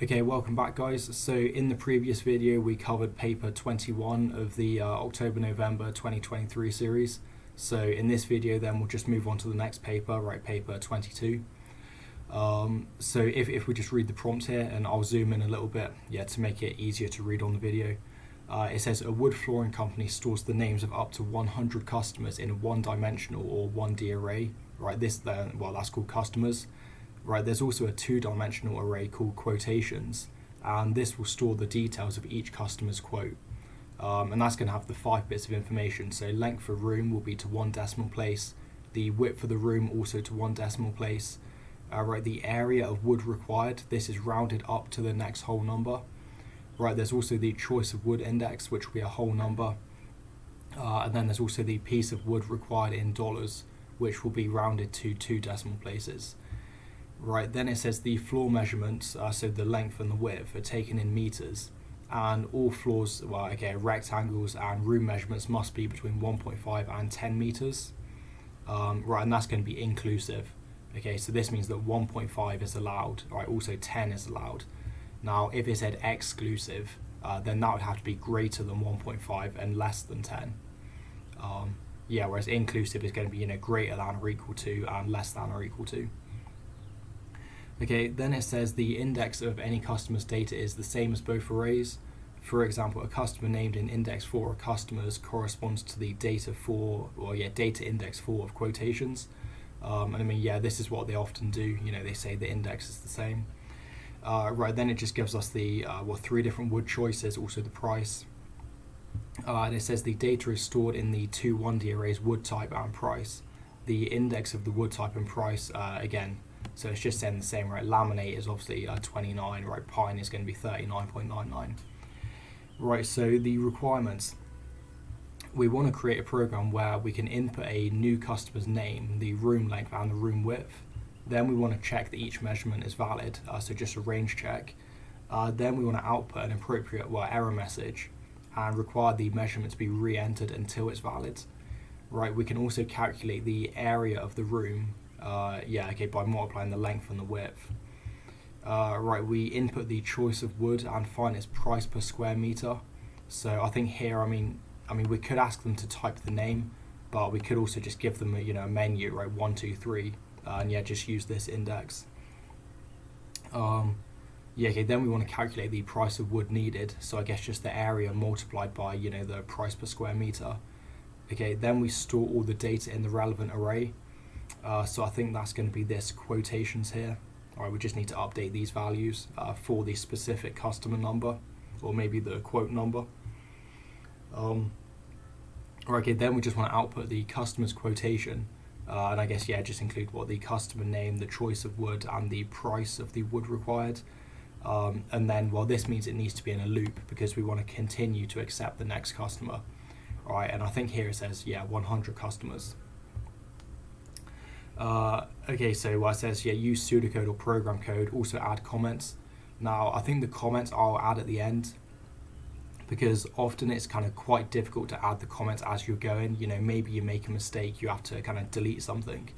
Okay, welcome back guys. So in the previous video we covered paper 21 of the October-November 2023 series. So in this video then we'll just move on to the next paper, right, paper 22. So if we just read the prompt here, and I'll zoom in a little bit, to make it easier to read on the video. It says a wood flooring company stores the names of up to 100 customers in a one-dimensional or 1D array, right? That's called customers. Right, there's also a two-dimensional array called quotations, and this will store the details of each customer's quote. And that's going to have the 5 bits of information. So length of room will be to 1 decimal place, the width of the room also to 1 decimal place. Right, the area of wood required, this is rounded up to the next whole number. Right, there's also the choice of wood index, which will be a whole number. And then there's also the piece of wood required in dollars, which will be rounded to 2 decimal places. Right, then it says the floor measurements, so the length and the width, are taken in meters, and all floors, rectangles and room measurements must be between 1.5 and 10 meters. Right, and that's going to be inclusive. Okay, so this means that 1.5 is allowed, right, also 10 is allowed. Now, if it said exclusive, then that would have to be greater than 1.5 and less than 10. Whereas inclusive is going to be, greater than or equal to and less than or equal to. Okay, then it says the index of any customer's data is the same as both arrays. For example, a customer named in index 4 of customers corresponds to the data index 4 of quotations. This is what they often do. They say the index is the same. Right, then it just gives us the 3 different wood choices, also the price. And it says the data is stored in the two 1D arrays wood type and price. The index of the wood type and price, again, so it's just saying the same, right? Laminate is obviously 29, right? Pine is going to be 39.99. Right, so the requirements. We want to create a program where we can input a new customer's name, the room length and the room width. Then we want to check that each measurement is valid, so just a range check. Then we want to output an appropriate error message and require the measurement to be re-entered until it's valid. Right, we can also calculate the area of the room by multiplying the length and the width. Right, we input the choice of wood and find its price per square meter. So I think here, we could ask them to type the name, but we could also just give them a menu, right, 1, 2, 3, and just use this index. Then we want to calculate the price of wood needed. So I guess just the area multiplied by the price per square meter. Okay, then we store all the data in the relevant array. So I think that's going to be this quotations here. All right, we just need to update these values for the specific customer number, or maybe the quote number. Then we just want to output the customer's quotation, and I guess just include the customer name, the choice of wood, and the price of the wood required. And then this means it needs to be in a loop because we want to continue to accept the next customer. All right, and I think here it says 100 customers. So it says use pseudocode or program code, also add comments. Now I think the comments I'll add at the end, because often it's kind of quite difficult to add the comments as you're going. Maybe you make a mistake, you have to kind of delete something.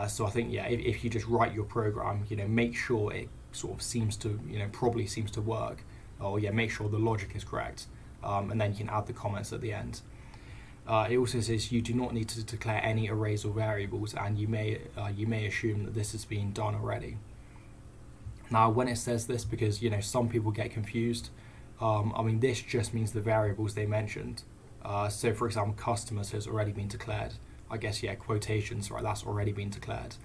So I think if you just write your program, make sure it sort of seems to probably seems to work, or make sure the logic is correct, and then you can add the comments at the end. It also says you do not need to declare any arrays or variables, and you may assume that this has been done already. Now, when it says this, because some people get confused, this just means the variables they mentioned. So, for example, customers has already been declared. I guess quotations, right? That's already been declared.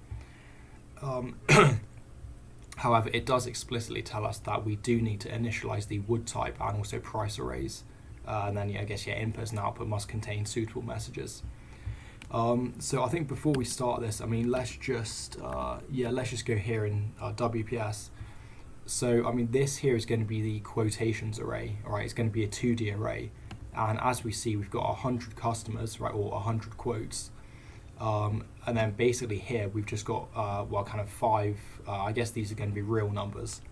However, it does explicitly tell us that we do need to initialize the wood type and also price arrays. And then inputs and output must contain suitable messages. So I think before we start this, let's just go here in WPS. So this here is going to be the quotations array. All right, it's going to be a 2D array, and as we see, we've got 100 customers, right, or 100 quotes. And then basically here we've just got 5. I guess these are going to be real numbers.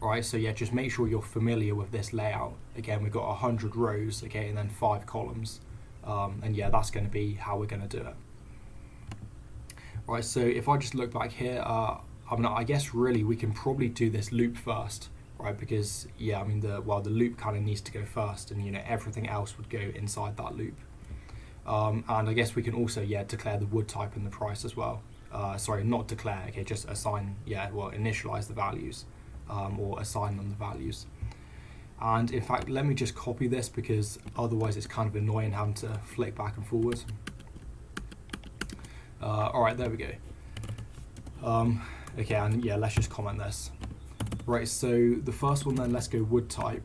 Alright, so just make sure you're familiar with this layout. Again, we've got 100 rows, okay, and then 5 columns. And that's going to be how we're going to do it. Right, so if I just look back here, I mean, I guess really we can probably do this loop first, right? Because yeah, I mean the loop kind of needs to go first, and you know everything else would go inside that loop. And I guess we can also declare the wood type and the price as well. Sorry, not declare. Okay, just assign. Initialize the values, or assign them the values. And in fact, let me just copy this because otherwise it's kind of annoying having to flick back and forward. All right, there we go. Okay, and yeah, let's just comment this. Right, so the first one then, let's go wood type.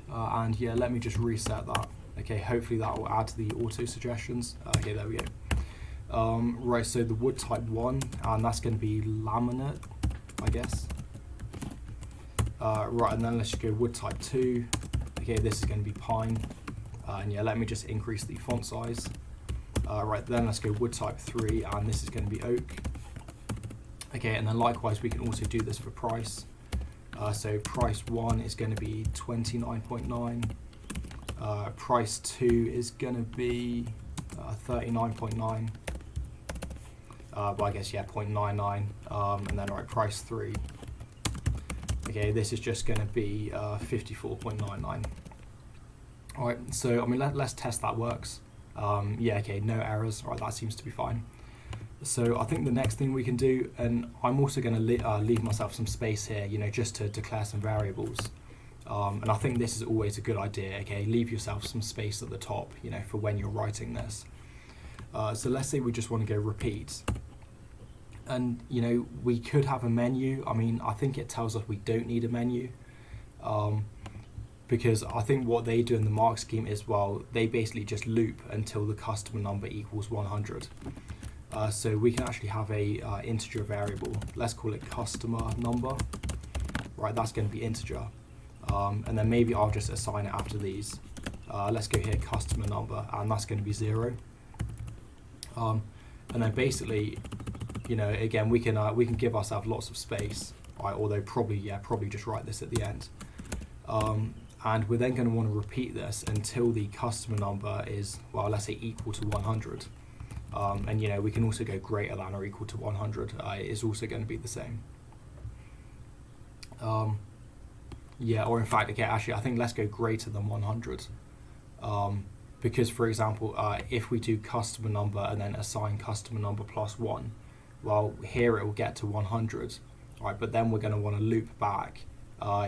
And yeah, let me just reset that. Okay, hopefully that will add to the auto suggestions. Okay, there we go. Right, so the wood type 1, and that's going to be laminate, I guess. Right, and then let's just go wood type 2. Okay, this is going to be pine. And yeah, let me just increase the font size. Right, then let's go wood type 3, and this is going to be oak. Okay, and then likewise we can also do this for price. So price 1 is going to be 29.9. Price 2 is going to be 39.9. But I guess 0.99. And then price 3. Okay, this is just going to be 54.99. All right, so I mean let's test that works. Okay, no errors. All right, that seems to be fine. So I think the next thing we can do, and I'm also going to leave myself some space here, you know, just to declare some variables. And I think this is always a good idea. Okay, leave yourself some space at the top, you know, for when you're writing this. So let's say we just want to go repeat. And you know, we could have a menu. I mean, I think it tells us we don't need a menu, because I think what they do in the mark scheme is, well, they basically just loop until the customer number equals 100. So we can actually have a integer variable. Let's call it customer number. Right, that's going to be integer. And then maybe I'll just assign it after these. Let's go here, customer number, and that's going to be 0. And then basically, you know, again, we can give ourselves lots of space, right? Although probably just write this at the end. And we're then going to want to repeat this until the customer number is, well, let's say equal to 100. And you know, we can also go greater than or equal to 100. Is also going to be the same. Or in fact, okay, actually, I think let's go greater than 100. Because, for example, if we do customer number and then assign customer number plus 1, well, here it will get to 100, right? But then we're going to want to loop back,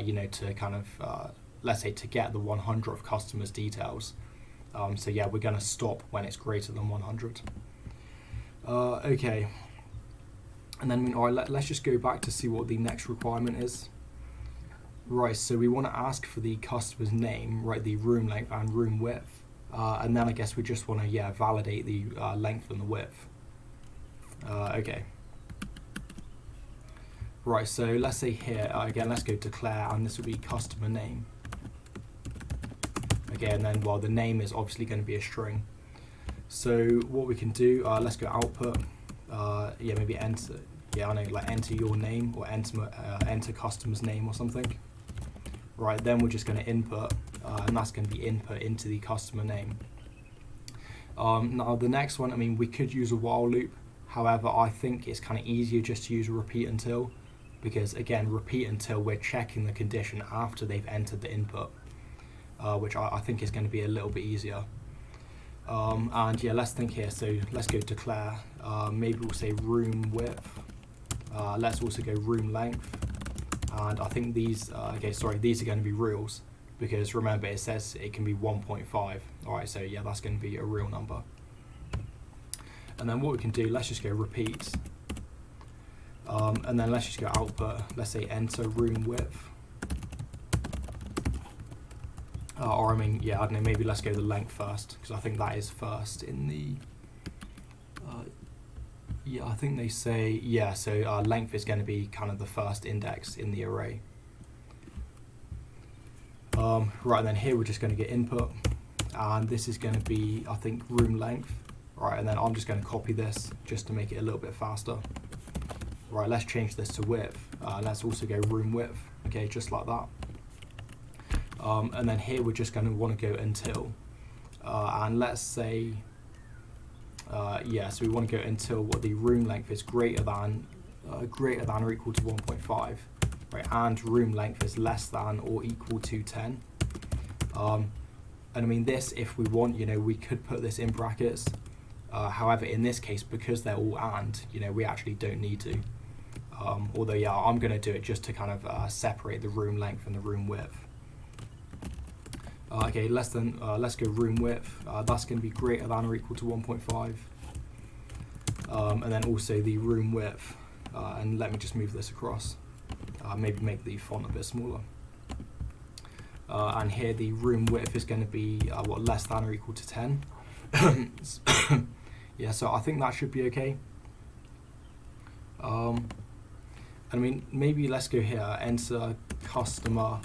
you know, to kind of, let's say, to get the 100th customer's details. So yeah, we're going to stop when it's greater than 100. Okay. And then, all right, let's just go back to see what the next requirement is. Right, so we want to ask for the customer's name, right, the room length and room width. And then I guess we just want to, validate the length and the width. Okay. Right, so let's say here, again, let's go declare, and this will be customer name. Okay, and then, well, the name is obviously going to be a string. So what we can do, let's go output, maybe enter, enter your name, or enter customer's name or something. Right, then we're just going to input, and that's going to be input into the customer name. Now the next one, I mean, we could use a while loop. However, I think it's kind of easier just to use a repeat until, because again, repeat until we're checking the condition after they've entered the input, which I think is going to be a little bit easier. And yeah, let's think here. So let's go declare. Maybe we'll say room width. Let's also go room length. And I think these, these are going to be reals, because remember it says it can be 1.5. All right, so yeah, that's going to be a real number. And then what we can do, let's just go repeat. And then let's just go output. Let's say enter room width. Or I mean, I don't know, maybe let's go the length first, because I think that is first in the, I think they say, so length is going to be kind of the first index in the array. Right, and then here we're just going to get input, and this is going to be, I think, room length. Right, and then I'm just going to copy this just to make it a little bit faster. Right, let's change this to width. Let's also go room width, okay, just like that. And then here we're just going to want to go until, and let's say, so we want to go until what the room length is greater than greater than or equal to 1.5, right, and room length is less than or equal to 10. And I mean this, if we want, we could put this in brackets. However, in this case, because they're all and, we actually don't need to. Although, yeah, I'm going to do it just to kind of separate the room length and the room width. Okay, let's go room width. That's going to be greater than or equal to 1.5. And then also the room width. And let me just move this across. Maybe make the font a bit smaller. And here the room width is going to be less than or equal to 10. Yeah, so I think that should be okay. I mean, maybe let's go here, enter customer,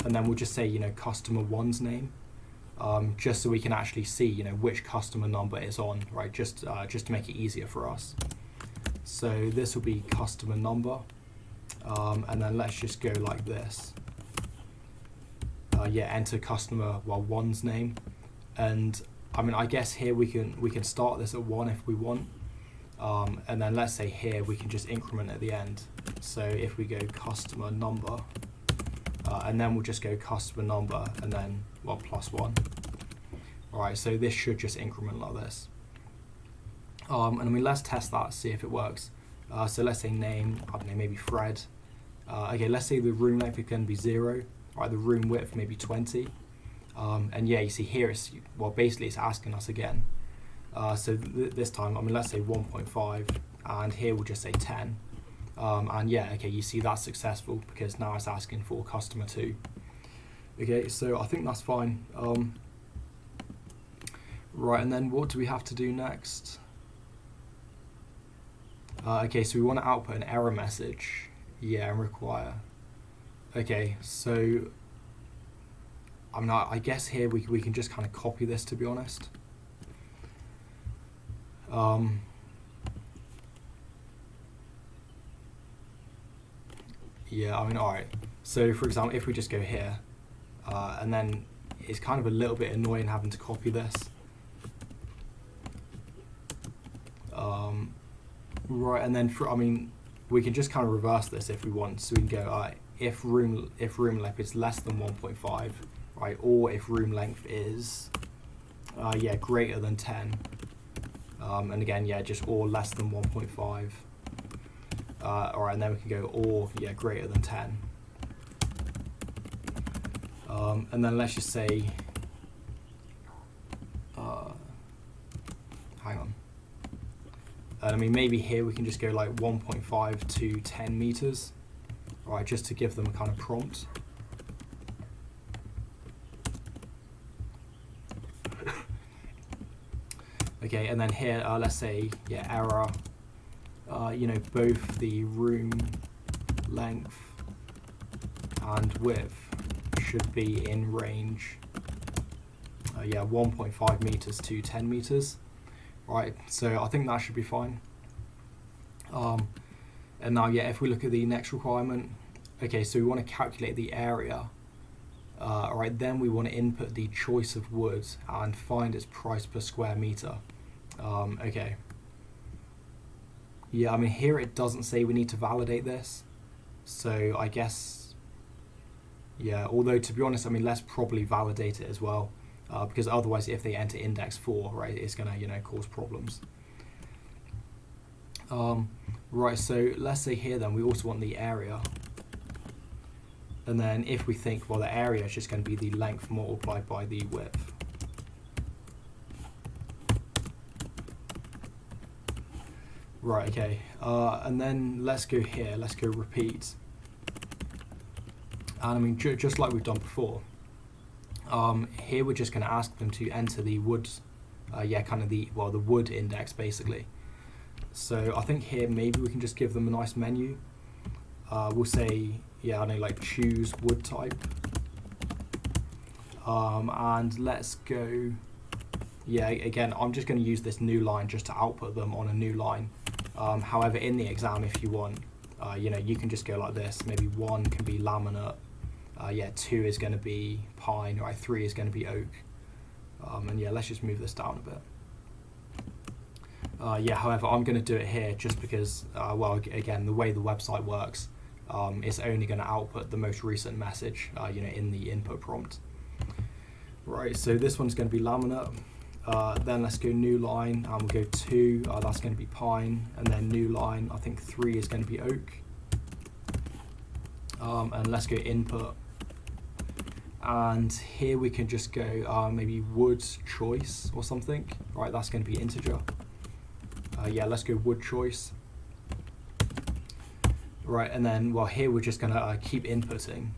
and then we'll just say, customer one's name, just so we can actually see, which customer number is on, right? Just to make it easier for us. So this will be customer number, and then let's just go like this. Yeah, enter customer one's name, and I mean, I guess here we can start this at 1 if we want, and then let's say here we can just increment at the end. So if we go customer number, and then we'll just go customer number and then +1. All right, so this should just increment like this. And I mean, let's test that, see if it works. So let's say name, I don't know, maybe Fred. Okay, let's say the room length is going to be 0. Right, the room width maybe 20. And yeah, you see here, it's, basically it's asking us again. So this time, I mean, let's say 1.5, and here we'll just say 10. And yeah, okay, you see that's successful because now it's asking for customer 2. Okay, so I think that's fine. Right, and then what do we have to do next? Okay, so we want to output an error message. Yeah, and require. Okay, so I mean, I guess here we can just kind of copy this, to be honest. Yeah, I mean, all right. So for example, if we just go here, and then it's kind of a little bit annoying having to copy this. Right, and then I mean, we can just kind of reverse this if we want. So we can go, if room length is less than 1.5, right, or if room length is yeah, greater than 10, and again, yeah, just or less than 1.5. All right, and then we can go or, yeah, greater than 10. And then let's just say, hang on. I mean, maybe here we can just go like 1.5 to 10 meters, all right, just to give them a kind of prompt. Okay, and then here, let's say, yeah, error, both the room length and width should be in range, yeah, 1.5 meters to 10 meters. Right, so I think that should be fine. And now, yeah, if we look at the next requirement, okay, so we want to calculate the area. All right, then we want to input the choice of wood and find its price per square meter. Okay. Yeah, I mean, here it doesn't say we need to validate this. So I guess, yeah, although to be honest, I mean, let's probably validate it as well. Because otherwise, if they enter index 4, right, it's going to, cause problems. Right, so let's say here then we also want the area. And then if we think, well, the area is just going to be the length multiplied by the width. Right, okay. And then let's go here, let's go repeat. And I mean, just like we've done before. Here we're just going to ask them to enter the wood, yeah, kind of the wood index basically. So I think here maybe we can just give them a nice menu. We'll say, yeah, I know, like choose wood type. And let's go, yeah, again, I'm just going to use this new line just to output them on a new line. However, in the exam, if you want, you can just go like this. Maybe 1 can be laminate. Yeah, 2 is going to be pine, right? 3 is going to be oak. And yeah, let's just move this down a bit. Yeah, however, I'm going to do it here just because, well, again, the way the website works, it's only going to output the most recent message, in the input prompt. Right, so this one's going to be laminate. Then let's go new line, and we'll go 2, that's going to be pine, and then new line, I think 3 is going to be oak. And let's go input. And here we can just go maybe wood choice or something. Right, that's going to be integer. Yeah, let's go wood choice. Right, and then, well, here we're just going to keep inputting.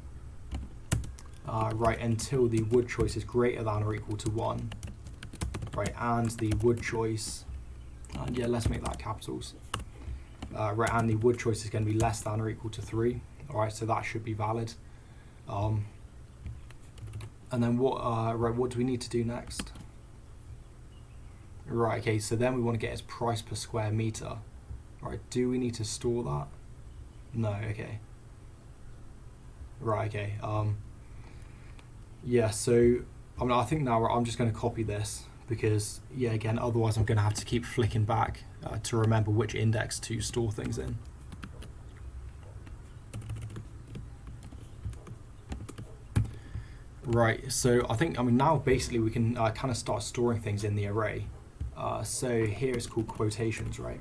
Right, until the wood choice is greater than or equal to 1. Right, and the wood choice, and yeah, let's make that capitals. Right, and the wood choice is going to be less than or equal to 3. Alright, so that should be valid. And then what do we need to do next? Right, okay, so then we want to get its price per square meter. Right, do we need to store that? No, okay. Right, okay. Yeah, so I think now I'm just going to copy this because, yeah, again, otherwise I'm going to have to keep flicking back to remember which index to store things in. Right, so I think, now basically we can kind of start storing things in the array. So here it's called quotations, right?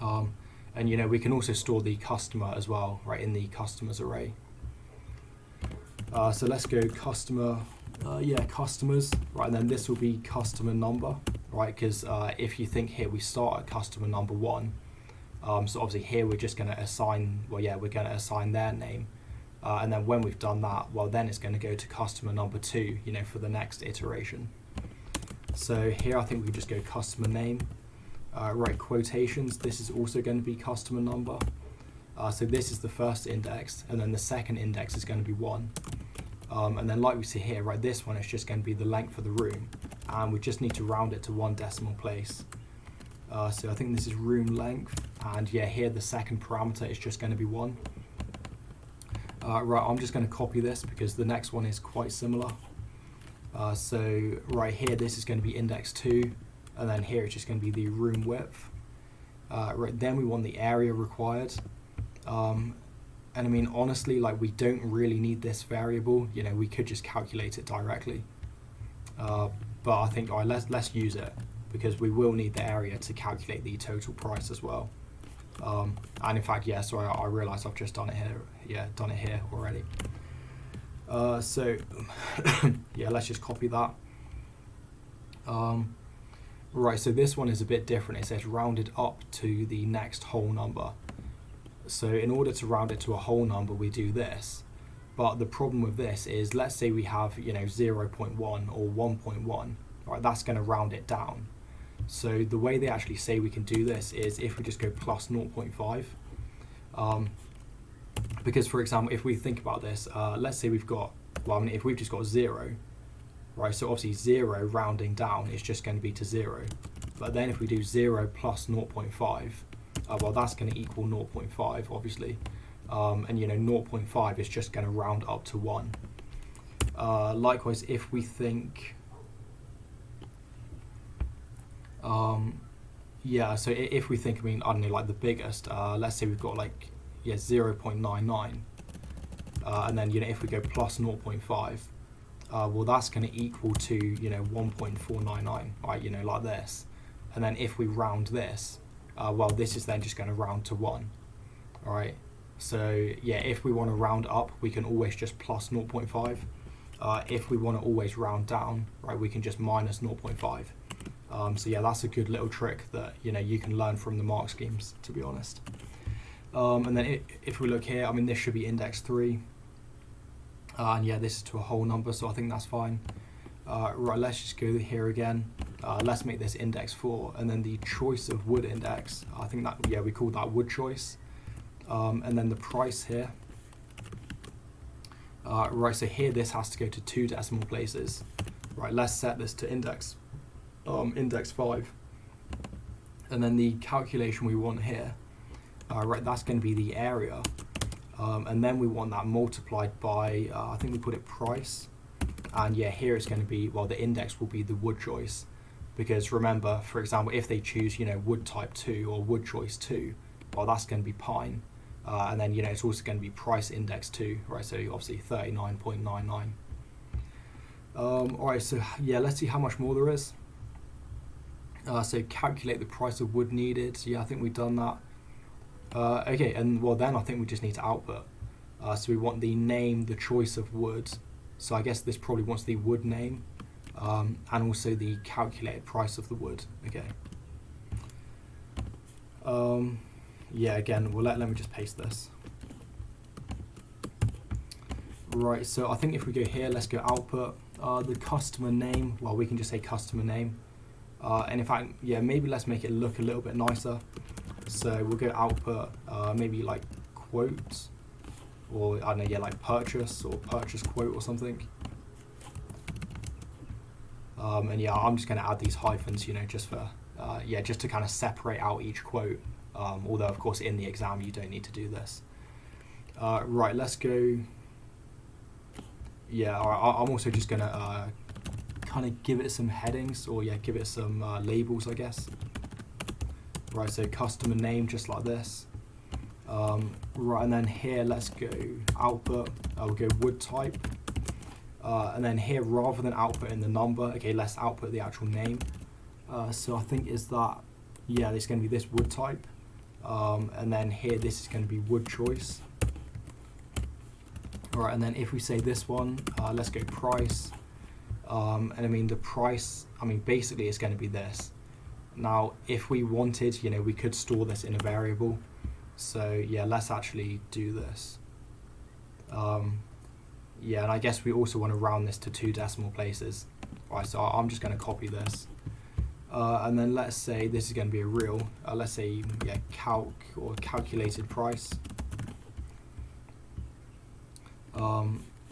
And we can also store the customer as well, right, in the customers array. So let's go customer, customers, right, and then this will be customer number, right, because if you think here we start at customer number 1, so obviously here we're just going to assign, we're going to assign their name. And then when we've done that, well, then it's going to go to customer number 2, for the next iteration. So here I think we could just go customer name. Right, quotations, this is also going to be customer number. So this is the first index, and then the second index is going to be 1. And then like we see here, right, this one is just going to be the length of the room, and we just need to round it to 1 decimal place. So I think this is room length, and yeah, here the second parameter is just going to be 1. Right, I'm just going to copy this because the next one is quite similar. So right here, this is going to be index 2, and then here it's just going to be the room width. Right, then we want the area required. And honestly, like, we don't really need this variable. We could just calculate it directly. But I think, all right, let's use it because we will need the area to calculate the total price as well. And in fact, yeah, sorry, I realized I've just done it here. Yeah, done it here already. So yeah, let's just copy that. Right, so this one is a bit different. It says rounded up to the next whole number. So in order to round it to a whole number, we do this. But the problem with this is, let's say we have 0.1 or 1.1. Right, that's going to round it down. So the way they actually say we can do this is if we just go plus 0.5. Because, for example, if we think about this, let's say we've got, if we've just got 0, right, so obviously 0 rounding down is just going to be to 0. But then if we do 0 plus 0.5, well, that's going to equal 0.5, obviously. And 0.5 is just going to round up to 1. Likewise, if we think, yeah, so if we think, I don't know, like the biggest, let's say we've got 0.99, and then if we go plus 0.5, well, that's going to equal to 1.499, right, like this. And then if we round this, well, this is then just going to round to 1. All right, so yeah, if we want to round up, we can always just plus 0.5. If we want to always round down, right, we can just minus 0.5. So yeah, that's a good little trick that you can learn from the mark schemes, to be honest. And then if we look here, this should be index 3, and yeah, this is to a whole number, so I think that's fine. Right, let's just go here again. Let's make this index 4, and then the choice of wood index, I think that, yeah, we call that wood choice. And then the price here. Right, so here this has to go to 2 decimal places. Right, let's set this to index 5. And then the calculation we want here, right, that's going to be the area. And then we want that multiplied by, I think we put it price. And yeah, here it's going to be, well, the index will be the wood choice. because remember, for example, if they choose, wood type 2 or wood choice 2, well, that's going to be pine. And then, it's also going to be price index 2, right? So obviously 39.99. All right, so yeah, let's see how much more there is. So calculate the price of wood needed. Yeah, I think we've done that. Okay, and well then I think we just need to output. So we want the name, the choice of wood. So I guess this probably wants the wood name, and also the calculated price of the wood. Okay. Yeah, again, well let me just paste this. Right, so I think if we go here, let's go output. The customer name, well, we can just say customer name. And in fact, yeah, maybe let's make it look a little bit nicer. So we'll go output, maybe like quote, or I don't know, yeah, like purchase or purchase quote or something. And yeah, I'm just going to add these hyphens, just for, yeah, just to kind of separate out each quote. Although, of course, in the exam, you don't need to do this. Right, let's go. Yeah, all right, I'm also just going to kind of give it some headings, or yeah, give it some labels, I guess. Right, so customer name, just like this. Right, and then here, let's go output. We'll go wood type. And then here, rather than output in the number, okay, let's output the actual name. So I think is that, yeah, it's going to be this wood type. And then here, this is going to be wood choice. All right, and then if we say this one, let's go price. And I mean, the price, basically it's going to be this. Now, if we wanted, we could store this in a variable. So yeah, let's actually do this. Yeah, and I guess we also want to round this to 2 decimal places. Right, so I'm just going to copy this. And then let's say this is going to be a real, let's say, yeah, calc or calculated price.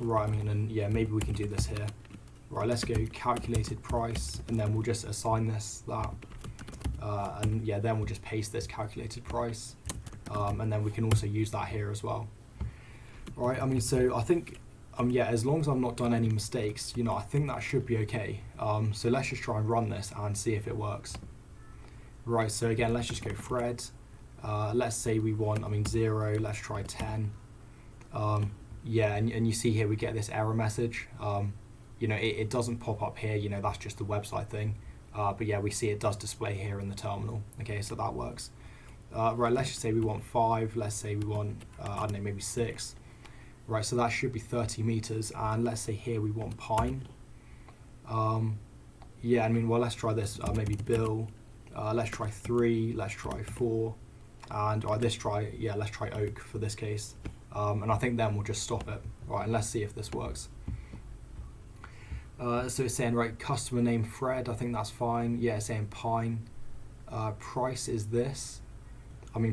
Right, and yeah, maybe we can do this here. Right, let's go calculated price, and then we'll just assign this that. And yeah, then we'll just paste this calculated price. And then we can also use that here as well. Right, so I think, yeah, as long as I've not done any mistakes, I think that should be okay. So let's just try and run this and see if it works. Right, so again, let's just go thread. Let's say we want, 0, let's try 10. Yeah, and you see here we get this error message. It doesn't pop up here, that's just the website thing. But yeah, we see it does display here in the terminal. Okay, so that works. Right, let's just say we want 5, let's say we want, I don't know, maybe 6. Right, so that should be 30 meters, and let's say here we want pine. Yeah, well, let's try this, maybe bill. Let's try 3, let's try 4, and let's try oak for this case. And I think then we'll just stop it. Right, and let's see if this works. So it's saying, right, customer name Fred, I think that's fine. Yeah, it's saying pine. Price is this.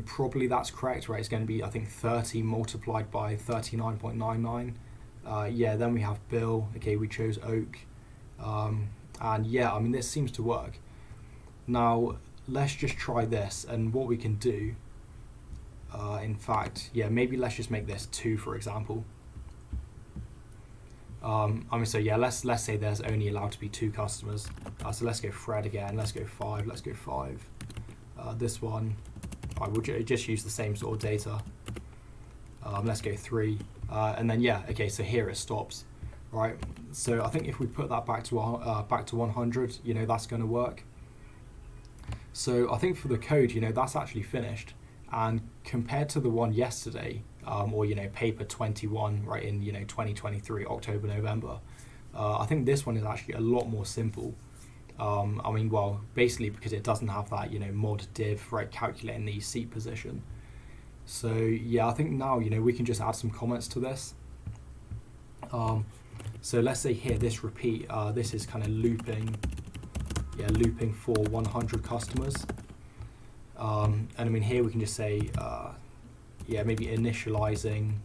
Probably that's correct, right? It's going to be, I think, 30 multiplied by 39.99. Yeah, then we have bill. Okay, we chose oak. And yeah, this seems to work. Now, let's just try this. And what we can do, in fact, yeah, maybe let's just make this 2, for example. So yeah, let's say there's only allowed to be 2 customers. So let's go Fred again. Let's go 5. Let's go 5. This one. I will just use the same sort of data. Let's go 3, and then yeah, okay. So here it stops, right? So I think if we put that back to 100, that's going to work. So I think for the code, that's actually finished. And compared to the one yesterday, or paper 21, right, in 2023 October November, I think this one is actually a lot more simple. Well, basically because it doesn't have that, mod div, right, calculating the seat position. So yeah, I think now, we can just add some comments to this. So let's say here, this repeat, this is kind of looping for 100 customers. And here we can just say, yeah, maybe initializing,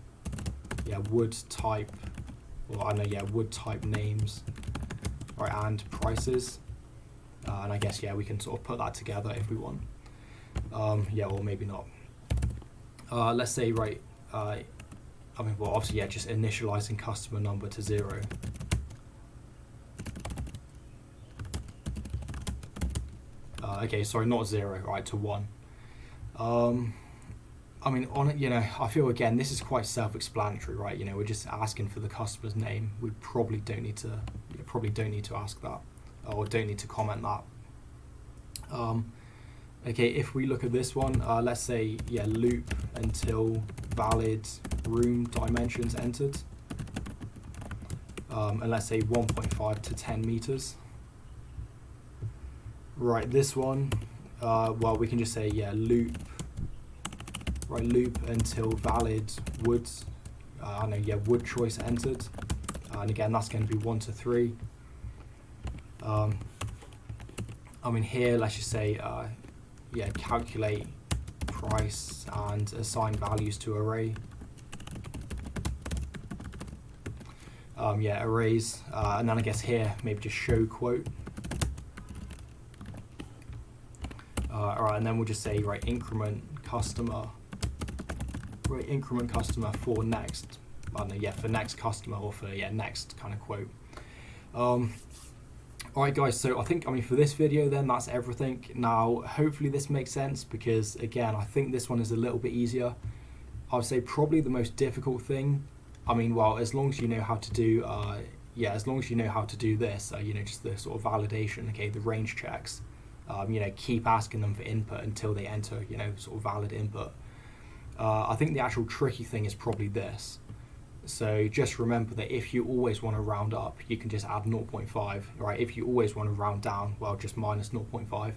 yeah, wood type, or I don't know, yeah, wood type names, right, and prices. And I guess, yeah, we can sort of put that together if we want. Yeah, or maybe not. Let's say, right, well, obviously, yeah, just initializing customer number to 0. okay, sorry, not 0, right, to 1. I mean, I feel again this is quite self-explanatory, right? We're just asking for the customer's name. We probably don't need to ask that, or don't need to comment that. Okay, if we look at this one, let's say loop until valid room dimensions entered, and let's say 1.5 to 10 meters. Right, this one, well, we can just say loop. Right, loop until valid wood, wood choice entered, and again that's going to be 1 to 3. I mean here, let's just say, calculate price and assign values to array. Arrays, and then I guess here maybe just show quote. Alright, and then we'll just say increment customer. Increment customer for next, for next customer, or for next kind of quote. Alright guys, so I think for this video then that's everything. Now hopefully this makes sense, because again I think this one is a little bit easier. I would say probably the most difficult thing, as long as you know how to do as long as you know how to do this, just the sort of validation, okay, the range checks, keep asking them for input until they enter sort of valid input. I think the actual tricky thing is probably this. So just remember that if you always want to round up, you can just add 0.5, right? If you always want to round down, well, just minus 0.5.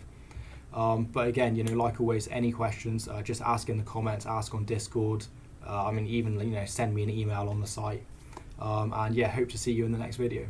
But again, like always, any questions, just ask in the comments, ask on Discord. Even send me an email on the site. And hope to see you in the next video.